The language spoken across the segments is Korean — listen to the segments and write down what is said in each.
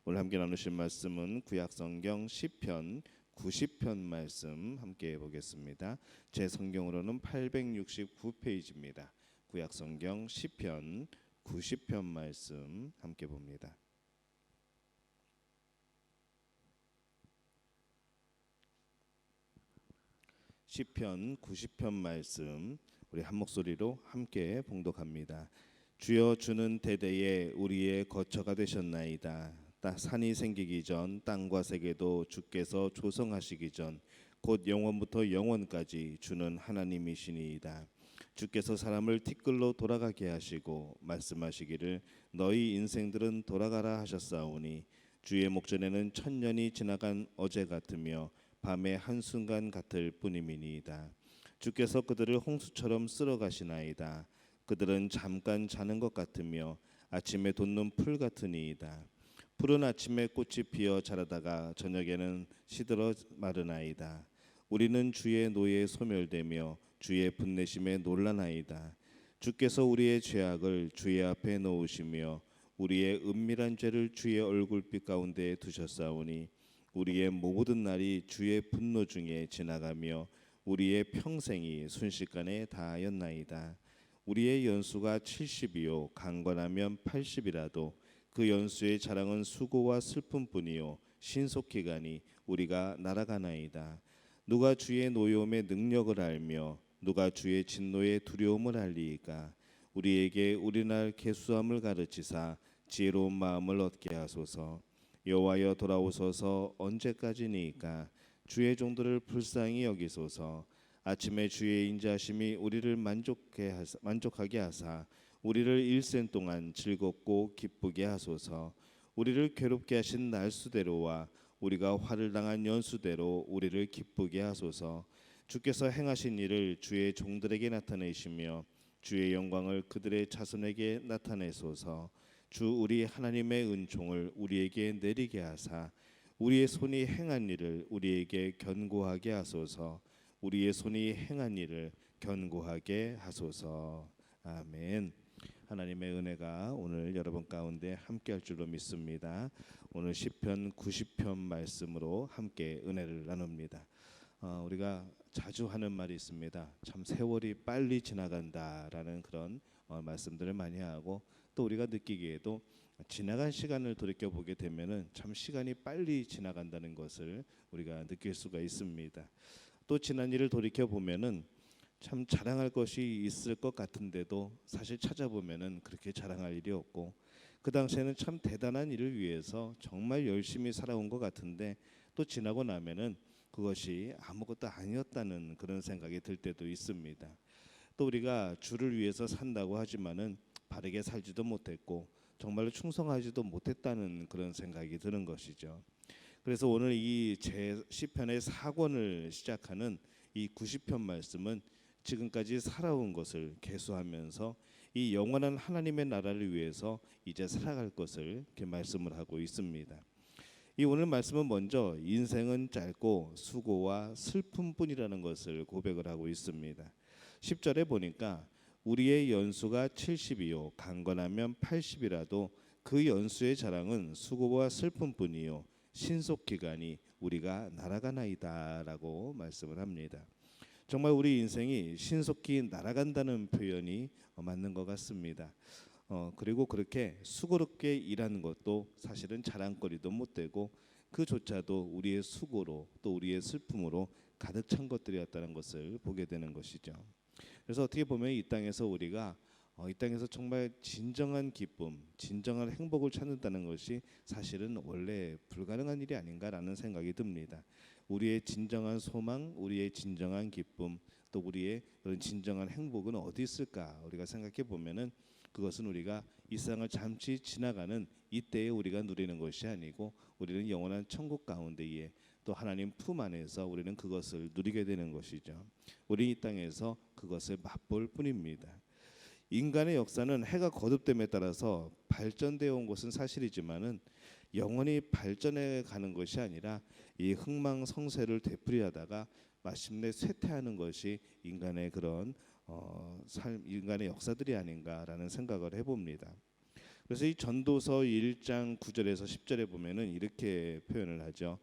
오늘 함께 나누실 말씀은 구약성경 시편 90편 말씀 함께 보겠습니다. 제 성경으로는 869페이지입니다. 구약성경 시편 90편 말씀 함께 봅니다. 시편 90편 말씀 우리 한 목소리로 함께 봉독합니다. 주여, 주는 대대에 우리의 거처가 되셨나이다. 산이 생기기 전 땅과 세계도 주께서 조성하시기 전 곧 영원부터 영원까지 주는 하나님이시니이다. 주께서 사람을 티끌로 돌아가게 하시고 말씀하시기를 너희 인생들은 돌아가라 하셨사오니 주의 목전에는 천년이 지나간 어제 같으며 밤의 한순간 같을 뿐임이니이다. 주께서 그들을 홍수처럼 쓸어 가시나이다. 그들은 잠깐 자는 것 같으며 아침에 돋는 풀 같으니이다. 푸른 아침에 꽃이 피어 자라다가 저녁에는 시들어 마르나이다. 우리는 주의 노예에 소멸되며 주의 분내심에 놀라나이다. 주께서 우리의 죄악을 주의 앞에 놓으시며 우리의 은밀한 죄를 주의 얼굴빛 가운데 두셨사오니 우리의 모든 날이 주의 분노 중에 지나가며 우리의 평생이 순식간에 다하였나이다. 우리의 연수가 70이요 강건하면 80이라도 그 연수의 자랑은 수고와 슬픔뿐이요 신속히 가니 우리가 날아가나이다. 누가 주의 노여움의 능력을 알며 누가 주의 진노의 두려움을 알리이까. 우리에게 우리날 계수함을 가르치사 지혜로운 마음을 얻게 하소서. 여호와여, 돌아오소서. 언제까지니까. 주의 종들을 불쌍히 여기소서. 아침에 주의 인자하심이 우리를 만족하게 하사 우리를 일생 동안 즐겁고 기쁘게 하소서. 우리를 괴롭게 하신 날수대로와 우리가 화를 당한 연수대로 우리를 기쁘게 하소서. 주께서 행하신 일을 주의 종들에게 나타내시며 주의 영광을 그들의 자손에게 나타내소서. 주 우리 하나님의 은총을 우리에게 내리게 하사 우리의 손이 행한 일을 우리에게 견고하게 하소서. 우리의 손이 행한 일을 견고하게 하소서. 아멘. 하나님의 은혜가 오늘 여러분 가운데 함께할 줄로 믿습니다. 오늘 시편 90편 말씀으로 함께 은혜를 나눕니다. 우리가 자주 하는 말이 있습니다. 참 세월이 빨리 지나간다라는 그런 말씀들을 많이 하고, 또 우리가 느끼기에도 지나간 시간을 돌이켜 보게 되면은 참 시간이 빨리 지나간다는 것을 우리가 느낄 수가 있습니다. 또 지난 일을 돌이켜 보면은 참 자랑할 것이 있을 것 같은데도 사실 찾아보면은 그렇게 자랑할 일이 없고, 그 당시에는 참 대단한 일을 위해서 정말 열심히 살아온 것 같은데 또 지나고 나면은 그것이 아무것도 아니었다는 그런 생각이 들 때도 있습니다. 또 우리가 주를 위해서 산다고 하지만은 바르게 살지도 못했고 정말로 충성하지도 못했다는 그런 생각이 드는 것이죠. 그래서 오늘 이 제 시편의 4권을 시작하는 이 90편 말씀은 지금까지 살아온 것을 계수하면서 이 영원한 하나님의 나라를 위해서 이제 살아갈 것을 이렇게 말씀을 하고 있습니다. 이 오늘 말씀은 먼저 인생은 짧고 수고와 슬픔뿐이라는 것을 고백을 하고 있습니다. 10절에 보니까 우리의 연수가 70이요 강건하면 80이라도 그 연수의 자랑은 수고와 슬픔뿐이요 신속히 가니 우리가 날아가나이다 라고 말씀을 합니다. 정말 우리 인생이 신속히 날아간다는 표현이 맞는 것 같습니다. 그리고 그렇게 수고롭게 일하는 것도 사실은 자랑거리도 못 되고 그조차도 우리의 수고로 또 우리의 슬픔으로 가득 찬 것들이었다는 것을 보게 되는 것이죠. 그래서 어떻게 보면 이 땅에서 우리가 이 땅에서 정말 진정한 기쁨, 진정한 행복을 찾는다는 것이 사실은 원래 불가능한 일이 아닌가라는 생각이 듭니다. 우리의 진정한 소망, 우리의 진정한 기쁨, 또 우리의 그런 진정한 행복은 어디 있을까? 우리가 생각해 보면은 그것은 우리가 이 세상을 잠시 지나가는 이때에 우리가 누리는 것이 아니고 우리는 영원한 천국 가운데에 또 하나님 품 안에서 우리는 그것을 누리게 되는 것이죠. 우리 이 땅에서 그것을 맛볼 뿐입니다. 인간의 역사는 해가 거듭됨에 따라서 발전되어 온 것은 사실이지만은 영원히 발전해 가는 것이 아니라 이 흥망성쇠를 되풀이하다가 마침내 쇠퇴하는 것이 인간의 그런 인간의 역사들이 아닌가라는 생각을 해봅니다. 그래서 이 전도서 1장 9절에서 10절에 보면은 이렇게 표현을 하죠.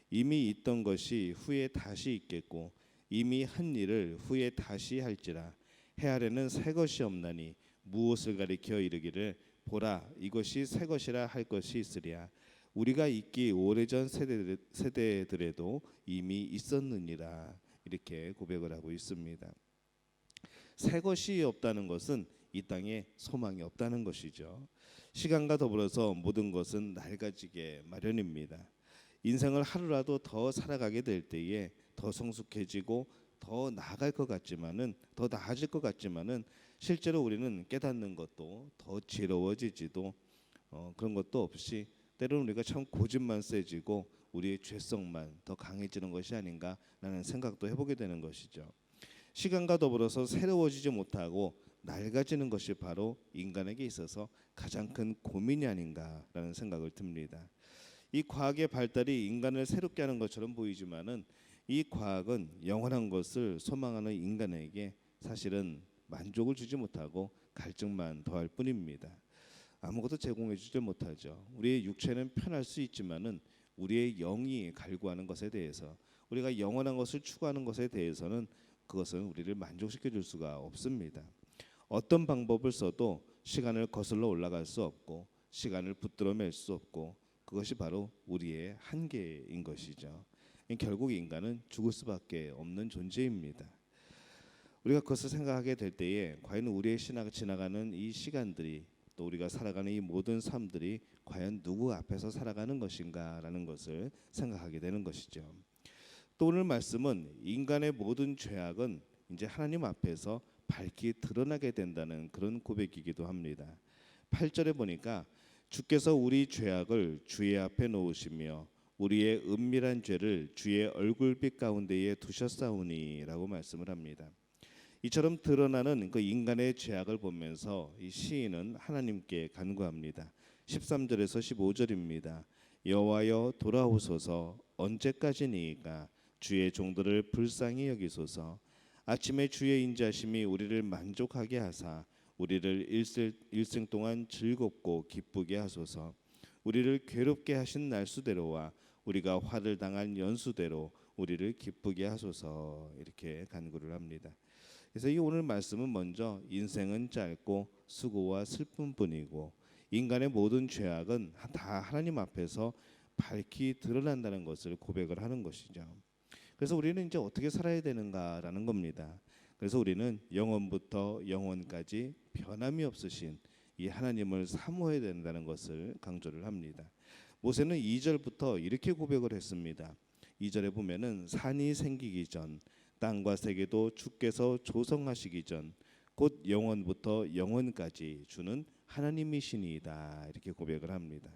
이미 있던 것이 후에 다시 있겠고 이미 한 일을 후에 다시 할지라. 해 아래는 새 것이 없나니 무엇을 가리켜 이르기를 보라 이것이 새 것이라 할 것이 있으랴. 우리가 있기 오래전 세대들에도 이미 있었느니라. 이렇게 고백을 하고 있습니다. 새 것이 없다는 것은 이 땅에 소망이 없다는 것이죠. 시간과 더불어서 모든 것은 낡아지게 마련입니다. 인생을 하루라도 더 살아가게 될 때에 더 성숙해지고 더 나아갈 것 같지만은, 더 나아질 것 같지만은 실제로 우리는 깨닫는 것도 더 지러워지지도 그런 것도 없이 때로는 우리가 참 고집만 세지고 우리의 죄성만 더 강해지는 것이 아닌가라는 생각도 해보게 되는 것이죠. 시간과 더불어서 새로워지지 못하고 낡아지는 것이 바로 인간에게 있어서 가장 큰 고민이 아닌가라는 생각을 듭니다. 이 과학의 발달이 인간을 새롭게 하는 것처럼 보이지만은 이 과학은 영원한 것을 소망하는 인간에게 사실은 만족을 주지 못하고 갈증만 더할 뿐입니다. 아무것도 제공해 주지 못하죠. 우리의 육체는 편할 수 있지만은 우리의 영이 갈구하는 것에 대해서, 우리가 영원한 것을 추구하는 것에 대해서는 그것은 우리를 만족시켜 줄 수가 없습니다. 어떤 방법을 써도 시간을 거슬러 올라갈 수 없고 시간을 붙들어 맬 수 없고 그것이 바로 우리의 한계인 것이죠. 결국 인간은 죽을 수밖에 없는 존재입니다. 우리가 그것을 생각하게 될 때에 과연 우리의 지나가는 이 시간들이, 또 우리가 살아가는 이 모든 삶들이 과연 누구 앞에서 살아가는 것인가라는 것을 생각하게 되는 것이죠. 또 오늘 말씀은 인간의 모든 죄악은 이제 하나님 앞에서 밝히 드러나게 된다는 그런 고백이기도 합니다. 8절에 보니까 주께서 우리 죄악을 주의 앞에 놓으시며 우리의 은밀한 죄를 주의 얼굴빛 가운데에 두셨사오니라고 말씀을 합니다. 이처럼 드러나는 그 인간의 죄악을 보면서 이 시인은 하나님께 간구합니다. 13절에서 15절입니다. 여호와여 돌아오소서 언제까지니이까 주의 종들을 불쌍히 여기소서. 아침에 주의 인자심이 우리를 만족하게 하사 우리를 일생 동안 즐겁고 기쁘게 하소서. 우리를 괴롭게 하신 날수대로와 우리가 화를 당한 연수대로 우리를 기쁘게 하소서. 이렇게 간구를 합니다. 그래서 이 오늘 말씀은 먼저 인생은 짧고 수고와 슬픔뿐이고 인간의 모든 죄악은 다 하나님 앞에서 밝히 드러난다는 것을 고백을 하는 것이죠. 그래서 우리는 이제 어떻게 살아야 되는가라는 겁니다. 그래서 우리는 영원부터 영원까지 변함이 없으신 이 하나님을 사모해야 된다는 것을 강조를 합니다. 모세는 2절부터 이렇게 고백을 했습니다. 2절에 보면은 산이 생기기 전 땅과 세계도 주께서 조성하시기 전 곧 영원부터 영원까지 주는 하나님이시니이다. 이렇게 고백을 합니다.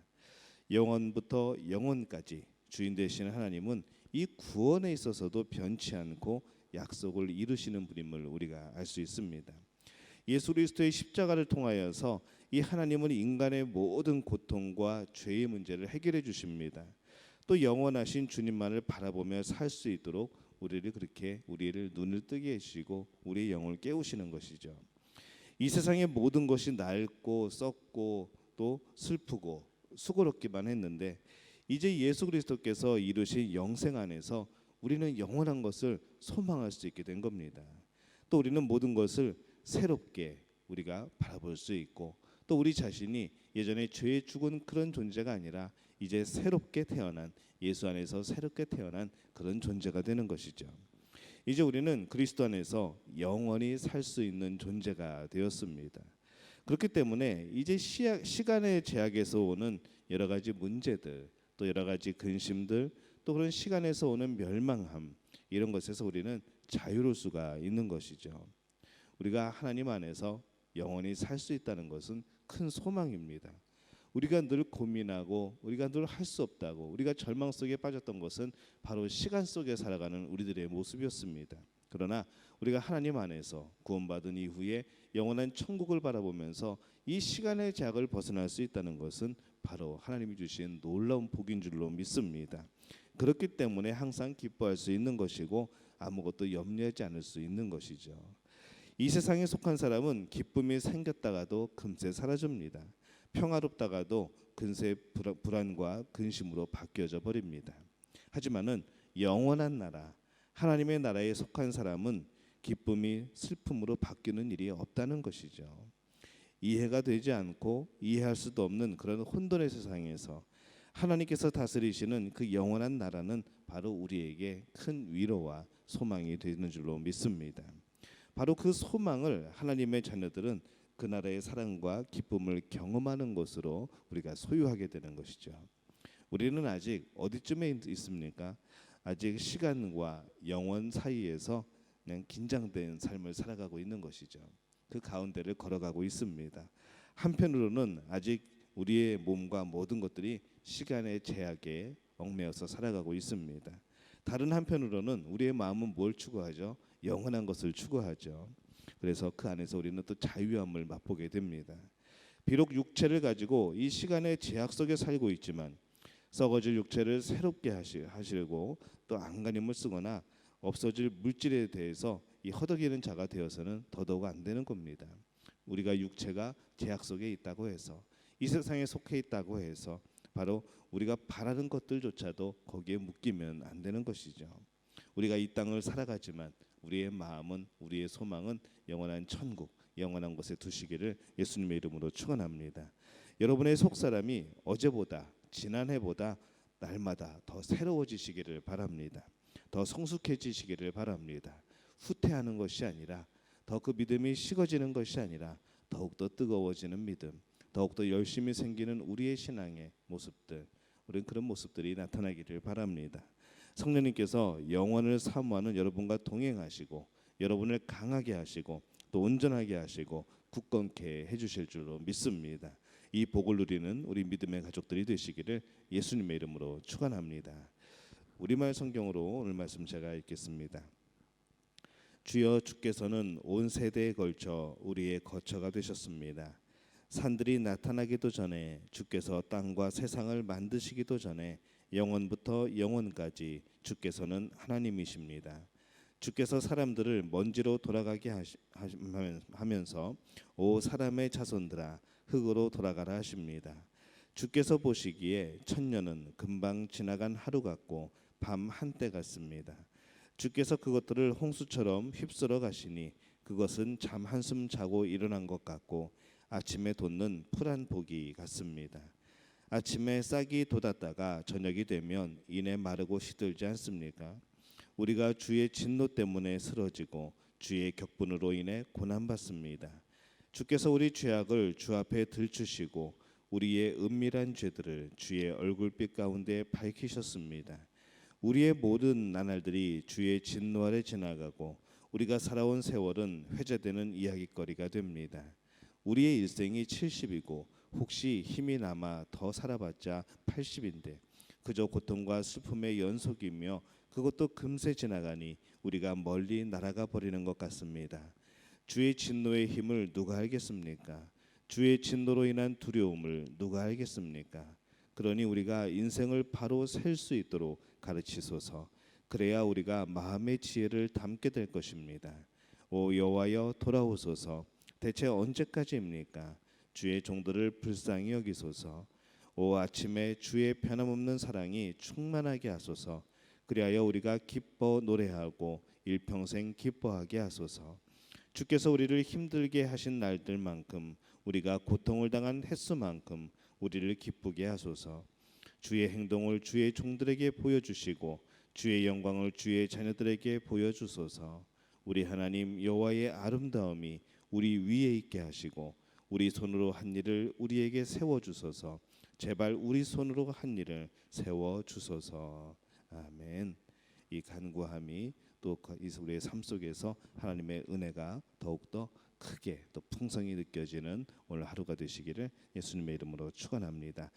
영원부터 영원까지 주인 되시는 하나님은 이 구원에 있어서도 변치 않고 약속을 이루시는 분임을 우리가 알 수 있습니다. 예수 그리스도의 십자가를 통하여서 이 하나님은 인간의 모든 고통과 죄의 문제를 해결해 주십니다. 또 영원하신 주님만을 바라보며 살 수 있도록 우리를 그렇게 우리를 눈을 뜨게 해주시고 우리의 영을 깨우시는 것이죠. 이 세상의 모든 것이 낡고 썩고 또 슬프고 수고롭기만 했는데 이제 예수 그리스도께서 이루신 영생 안에서 우리는 영원한 것을 소망할 수 있게 된 겁니다. 또 우리는 모든 것을 새롭게 우리가 바라볼 수 있고 또 우리 자신이 예전에 죄에 죽은 그런 존재가 아니라 이제 새롭게 태어난, 예수 안에서 새롭게 태어난 그런 존재가 되는 것이죠. 이제 우리는 그리스도 안에서 영원히 살 수 있는 존재가 되었습니다. 그렇기 때문에 이제 시간의 제약에서 오는 여러 가지 문제들, 또 여러 가지 근심들, 또 그런 시간에서 오는 멸망함, 이런 것에서 우리는 자유로울 수가 있는 것이죠. 우리가 하나님 안에서 영원히 살 수 있다는 것은 큰 소망입니다. 우리가 늘 고민하고 우리가 늘 할 수 없다고 우리가 절망 속에 빠졌던 것은 바로 시간 속에 살아가는 우리들의 모습이었습니다. 그러나 우리가 하나님 안에서 구원받은 이후에 영원한 천국을 바라보면서 이 시간의 제약을 벗어날 수 있다는 것은 바로 하나님이 주신 놀라운 복인 줄로 믿습니다. 그렇기 때문에 항상 기뻐할 수 있는 것이고 아무것도 염려하지 않을 수 있는 것이죠. 이 세상에 속한 사람은 기쁨이 생겼다가도 금세 사라집니다. 평화롭다가도 근세 불안과 근심으로 바뀌어져 버립니다. 하지만은 영원한 나라, 하나님의 나라에 속한 사람은 기쁨이 슬픔으로 바뀌는 일이 없다는 것이죠. 이해가 되지 않고 이해할 수도 없는 그런 혼돈의 세상에서 하나님께서 다스리시는 그 영원한 나라는 바로 우리에게 큰 위로와 소망이 되는 줄로 믿습니다. 바로 그 소망을 하나님의 자녀들은 그 나라의 사랑과 기쁨을 경험하는 것으로 우리가 소유하게 되는 것이죠. 우리는 아직 어디쯤에 있습니까? 아직 시간과 영원 사이에서 그냥 긴장된 삶을 살아가고 있는 것이죠. 그 가운데를 걸어가고 있습니다. 한편으로는 아직 우리의 몸과 모든 것들이 시간의 제약에 얽매여서 살아가고 있습니다. 다른 한편으로는 우리의 마음은 뭘 추구하죠? 영원한 것을 추구하죠. 그래서 그 안에서 우리는 또 자유함을 맛보게 됩니다. 비록 육체를 가지고 이 시간의 제약 속에 살고 있지만 썩어질 육체를 새롭게 하시려고 또 안간힘을 쓰거나 없어질 물질에 대해서 이 허덕이는 자가 되어서는 더더욱 안 되는 겁니다. 우리가 육체가 제약 속에 있다고 해서 이 세상에 속해 있다고 해서 바로 우리가 바라는 것들조차도 거기에 묶이면 안 되는 것이죠. 우리가 이 땅을 살아가지만 우리의 마음은, 우리의 소망은 영원한 천국, 영원한 곳에 두시기를 예수님의 이름으로 축원합니다. 여러분의 속사람이 어제보다, 지난해보다 날마다 더 새로워지시기를 바랍니다. 더 성숙해지시기를 바랍니다. 후퇴하는 것이 아니라, 더 그 믿음이 식어지는 것이 아니라 더욱더 뜨거워지는 믿음, 더욱더 열심히 생기는 우리의 신앙의 모습들, 우리는 그런 모습들이 나타나기를 바랍니다. 성령님께서 영원을 사모하는 여러분과 동행하시고 여러분을 강하게 하시고 또 온전하게 하시고 굳건케 해주실 줄로 믿습니다. 이 복을 누리는 우리 믿음의 가족들이 되시기를 예수님의 이름으로 축원합니다. 우리말 성경으로 오늘 말씀 제가 읽겠습니다. 주여, 주께서는 온 세대에 걸쳐 우리의 거처가 되셨습니다. 산들이 나타나기도 전에 주께서 땅과 세상을 만드시기도 전에 영원부터 영원까지 주께서는 하나님이십니다. 주께서 사람들을 먼지로 돌아가게 하면서 오 사람의 자손들아 흙으로 돌아가라 하십니다. 주께서 보시기에 천년은 금방 지나간 하루 같고 밤 한때 같습니다. 주께서 그것들을 홍수처럼 휩쓸어 가시니 그것은 잠 한숨 자고 일어난 것 같고 아침에 돋는 푸른 복이 같습니다. 아침에 싹이 돋았다가 저녁이 되면 이내 마르고 시들지 않습니까? 우리가 주의 진노 때문에 쓰러지고 주의 격분으로 인해 고난받습니다. 주께서 우리 죄악을 주 앞에 들추시고 우리의 은밀한 죄들을 주의 얼굴빛 가운데 밝히셨습니다. 우리의 모든 나날들이 주의 진노 아래 지나가고 우리가 살아온 세월은 회자되는 이야기거리가 됩니다. 우리의 일생이 70이고 혹시 힘이 남아 더 살아봤자 80인데 그저 고통과 슬픔의 연속이며 그것도 금세 지나가니 우리가 멀리 날아가 버리는 것 같습니다. 주의 진노의 힘을 누가 알겠습니까? 주의 진노로 인한 두려움을 누가 알겠습니까? 그러니 우리가 인생을 바로 셀 수 있도록 가르치소서. 그래야 우리가 마음의 지혜를 담게 될 것입니다. 오 여호와여 돌아오소서. 대체 언제까지입니까? 주의 종들을 불쌍히 여기소서. 오 아침에 주의 변함없는 사랑이 충만하게 하소서. 그리하여 우리가 기뻐 노래하고 일평생 기뻐하게 하소서. 주께서 우리를 힘들게 하신 날들만큼 우리가 고통을 당한 횟수만큼 우리를 기쁘게 하소서. 주의 행동을 주의 종들에게 보여주시고 주의 영광을 주의 자녀들에게 보여주소서. 우리 하나님 여호와의 아름다움이 우리 위에 있게 하시고 우리 손으로 한 일을 우리에게 세워주소서. 제발 우리 손으로 한 일을 세워주소서. 아멘. 이 간구함이 또 우리의 삶 속에서 하나님의 은혜가 더욱더 크게 또 풍성히 느껴지는 오늘 하루가 되시기를 예수님의 이름으로 축원합니다.